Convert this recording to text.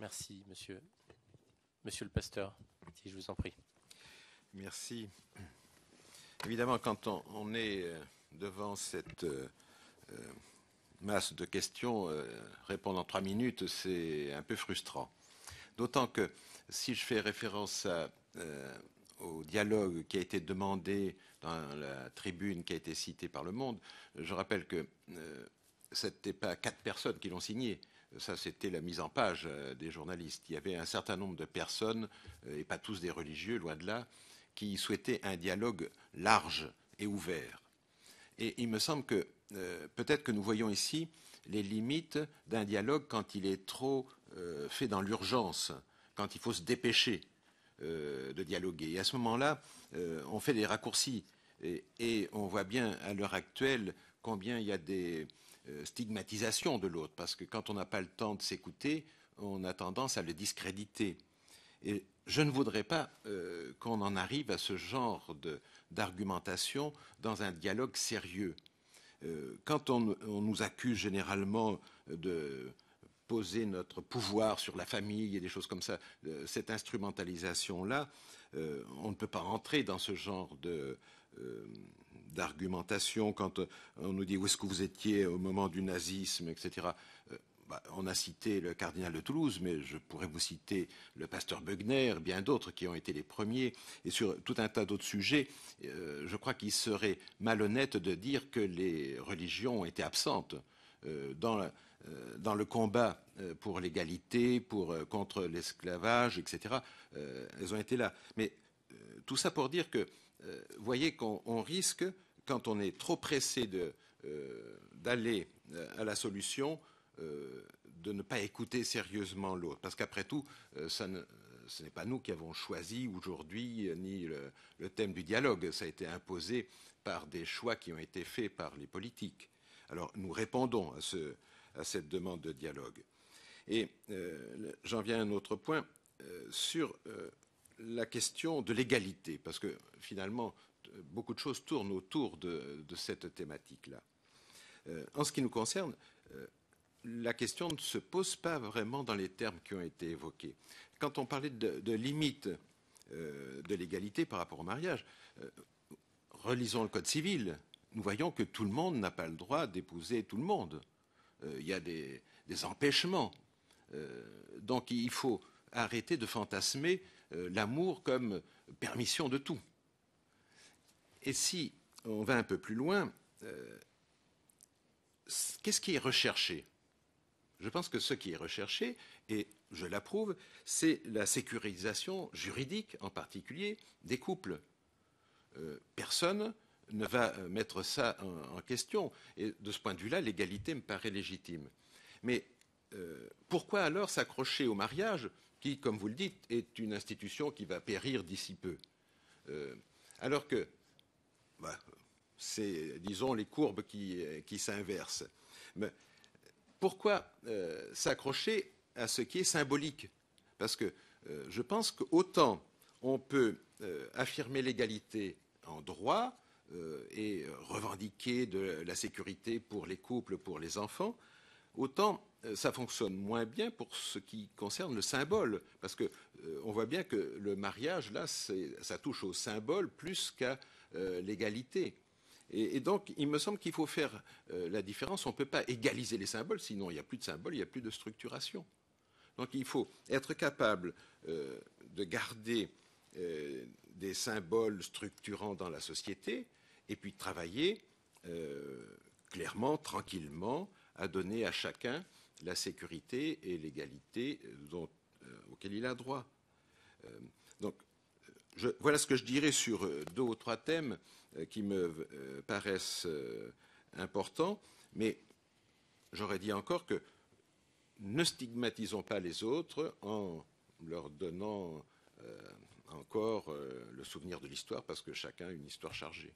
Merci, monsieur. Monsieur le pasteur, si je vous en prie. Merci. Évidemment, quand on est devant cette masse de questions, répondre en 3 minutes, c'est un peu frustrant. D'autant que si je fais référence au dialogue qui a été demandé dans la tribune qui a été citée par Le Monde, je rappelle que ce n'était pas 4 personnes qui l'ont signé. Ça, c'était la mise en page des journalistes. Il y avait un certain nombre de personnes, et pas tous des religieux, loin de là, qui souhaitaient un dialogue large et ouvert. Et il me semble que peut-être que nous voyons ici les limites d'un dialogue quand il est trop fait dans l'urgence, quand il faut se dépêcher de dialoguer. Et à ce moment-là, on fait des raccourcis. Et on voit bien à l'heure actuelle combien il y a des stigmatisation de l'autre, parce que quand on n'a pas le temps de s'écouter, on a tendance à le discréditer. Et je ne voudrais pas qu'on en arrive à ce genre d'argumentation dans un dialogue sérieux. Quand on nous accuse généralement de poser notre pouvoir sur la famille et des choses comme ça, cette instrumentalisation-là, on ne peut pas rentrer dans ce genre d'argumentation quand on nous dit où est-ce que vous étiez au moment du nazisme, etc. On a cité le cardinal de Toulouse, mais je pourrais vous citer le pasteur Bögner, bien d'autres qui ont été les premiers, et sur tout un tas d'autres sujets. Je crois qu'il serait malhonnête de dire que les religions ont été absentes dans le combat pour l'égalité, contre l'esclavage, etc. Elles ont été là. Mais tout ça pour dire que vous voyez qu'on risque, quand on est trop pressé d'aller à la solution, de ne pas écouter sérieusement l'autre. Parce qu'après tout, ce n'est pas nous qui avons choisi aujourd'hui ni le thème du dialogue. Ça a été imposé par des choix qui ont été faits par les politiques. Alors nous répondons à cette demande de dialogue. Et j'en viens à un autre point sur la question de l'égalité, parce que finalement, beaucoup de choses tournent autour de cette thématique-là. En ce qui nous concerne, la question ne se pose pas vraiment dans les termes qui ont été évoqués. Quand on parlait de limites de l'égalité par rapport au mariage, relisons le Code civil, nous voyons que tout le monde n'a pas le droit d'épouser tout le monde. Il y a des empêchements. Donc il faut arrêter de fantasmer l'amour comme permission de tout. Et si on va un peu plus loin, qu'est-ce qui est recherché ? Je pense que ce qui est recherché, et je l'approuve, c'est la sécurisation juridique, en particulier, des couples. Personne ne va mettre ça en question. Et de ce point de vue-là, l'égalité me paraît légitime. Mais pourquoi alors s'accrocher au mariage, qui, comme vous le dites, est une institution qui va périr d'ici peu, alors que c'est, disons, les courbes qui s'inversent. Mais pourquoi s'accrocher à ce qui est symbolique? Parce que je pense qu'autant on peut affirmer l'égalité en droit et revendiquer de la sécurité pour les couples, pour les enfants, autant ça fonctionne moins bien pour ce qui concerne le symbole. Parce que on voit bien que le mariage, là, ça touche au symbole plus qu'à l'égalité. Et donc, il me semble qu'il faut faire la différence. On ne peut pas égaliser les symboles, sinon il n'y a plus de symboles, il n'y a plus de structuration. Donc, il faut être capable de garder des symboles structurants dans la société et puis travailler clairement, tranquillement, à donner à chacun la sécurité et l'égalité auxquelles il a droit. Donc, voilà ce que je dirais sur 2 ou 3 thèmes qui me paraissent importants, mais j'aurais dit encore que ne stigmatisons pas les autres en leur donnant encore le souvenir de l'histoire, parce que chacun a une histoire chargée.